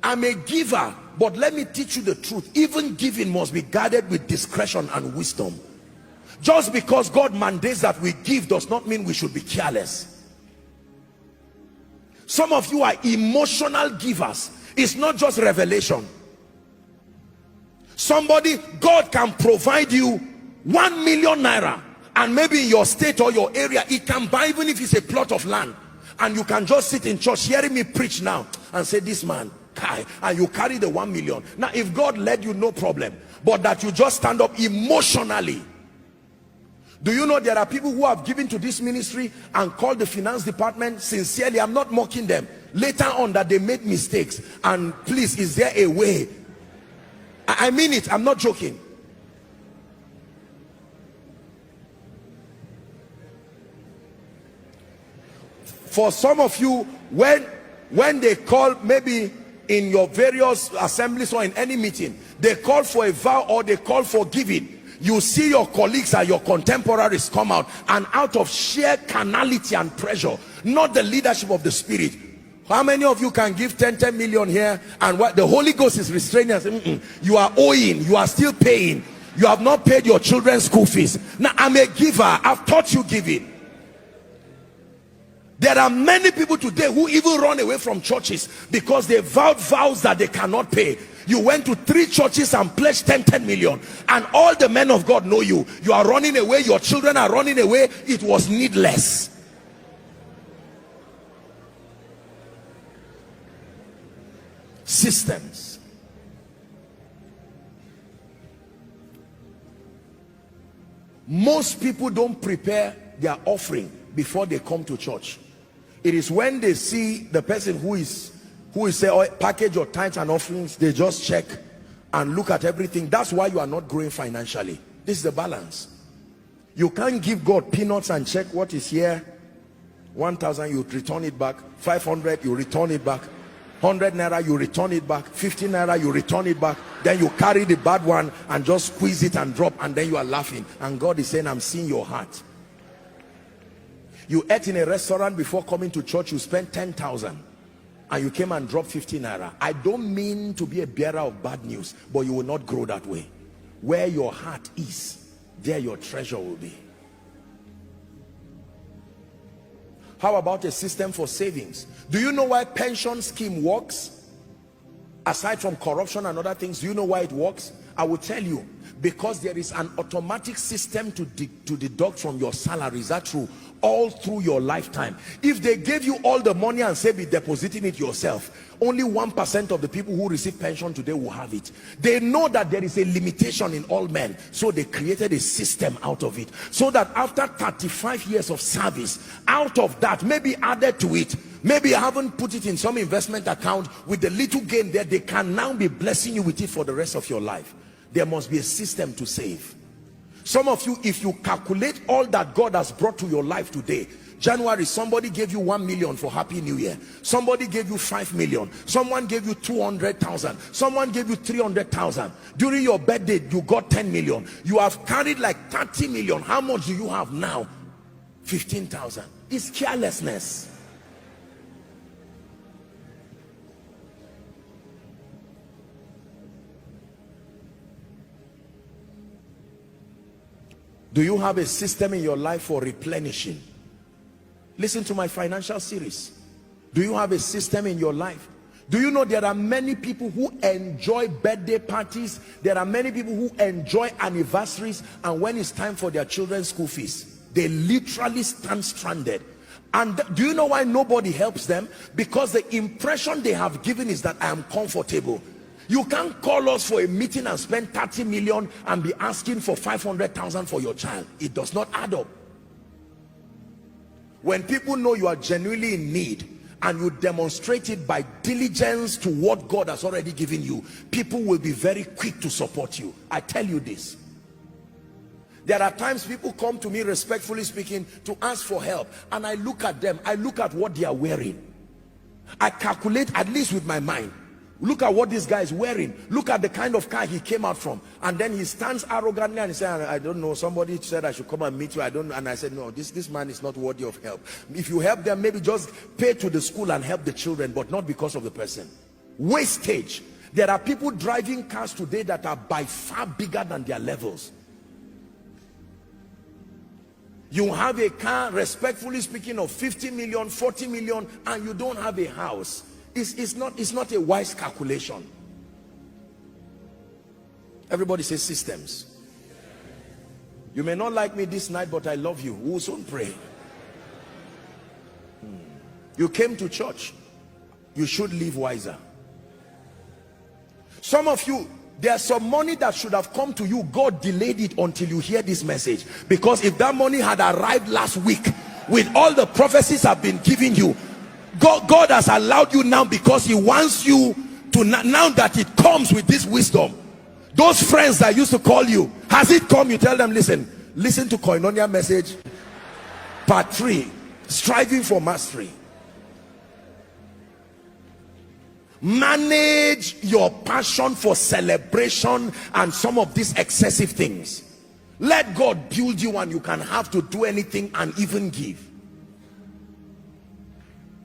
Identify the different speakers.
Speaker 1: I'm a giver, but let me teach you the truth. Even giving must be guarded with discretion and wisdom. Just because God mandates that we give does not mean we should be careless. Some of you are emotional givers. It's not just revelation. Somebody, God can provide you 1 million naira, and maybe in your state or your area, it can buy, even if it's a plot of land, and you can just sit in church hearing me preach now and say, this man, Kai, and you carry the 1 million. Now if God led you, no problem, but that you just stand up emotionally. Do you know there are people who have given to this ministry and called the finance department sincerely? I'm not mocking them. Later on that they made mistakes, and please, is there a way? I mean it, I'm not joking. For some of you, when they call, maybe in your various assemblies or in any meeting, they call for a vow or they call for giving, you see your colleagues and your contemporaries come out, and out of sheer carnality and pressure, not the leadership of the Spirit. How many of you can give 10 million here, and what the Holy Ghost is restraining us? You are owing, you are still paying, you have not paid your children's school fees. Now I'm a giver, I've taught you giving. There are many people today who even run away from churches because they vowed vows that they cannot pay. You went to 3 churches and pledged 10 million, and all the men of God know you. You are running away, your children are running away. It was needless. Systems. Most people don't prepare their offering before they come to church. It is when they see the person who is say, oh, package your tithes and offerings, they just check and look at everything. That's why you are not growing financially. This is the balance. You can't give God peanuts and check what is here. 1,000, you return it back. 500, you return it back. 100 naira, you return it back. 50 naira, you return it back. Then you carry the bad one and just squeeze it and drop, and then you are laughing, and God is saying, I'm seeing your heart. You ate in a restaurant before coming to church, you spent 10,000 and you came and dropped 50 naira. I don't mean to be a bearer of bad news, but you will not grow that way. Where your heart is, there your treasure will be. How about a system for savings? Do you know why pension scheme works? Aside from corruption and other things, do you know why it works? I will tell you. Because there is an automatic system to deduct from your salary. Is that true? All through your lifetime. If they gave you all the money and say be depositing it yourself, only 1% of the people who receive pension today will have it. They know that there is a limitation in all men, so they created a system out of it, so that after 35 years of service, out of that, maybe added to it, maybe you haven't put it in some investment account, with the little gain there, they can now be blessing you with it for the rest of your life. There must be a system to save. Some of you, if you calculate all that God has brought to your life today, January, somebody gave you 1 million for Happy New Year. Somebody gave you 5 million. Someone gave you 200,000. Someone gave you 300,000. During your birthday, you got 10 million. You have carried like 30 million. How much do you have now? 15,000. It's carelessness. Do you have a system in your life for replenishing? Listen to my financial series. Do you have a system in your life? Do you know there are many people who enjoy birthday parties? There are many people who enjoy anniversaries, and when it's time for their children's school fees, they literally stand stranded. And do you know why nobody helps them? Because the impression they have given is that I am comfortable. You can't call us for a meeting and spend 30 million and be asking for 500,000 for your child. It does not add up. When people know you are genuinely in need and you demonstrate it by diligence to what God has already given you, people will be very quick to support you. I tell you this. There are times people come to me, respectfully speaking, to ask for help, and I look at them, I look at what they are wearing. I calculate, at least with my mind, look at what this guy is wearing, look at the kind of car he came out from, and then he stands arrogantly and he says, I don't know, somebody said I should come and meet you, I don't know. And I said, no, this man is not worthy of help. If you help them, maybe just pay to the school and help the children, but not because of the person. Wastage. There are people driving cars today that are by far bigger than their levels. You have a car, respectfully speaking, of 50 million, 40 million, and you don't have a house. It's not a wise calculation. Everybody says systems. You may not like me this night, but I love you. We will soon pray. You came to church. You should live wiser. Some of you, there's some money that should have come to you. God delayed it until you hear this message. Because if that money had arrived last week, with all the prophecies I've been giving you, God has allowed you now because he wants you to, now that it comes with this wisdom. Those friends that used to call you, has it come? You tell them, listen to Koinonia message part 3, striving for mastery. Manage your passion for celebration and some of these excessive things. Let God build you and you can have to do anything and even give.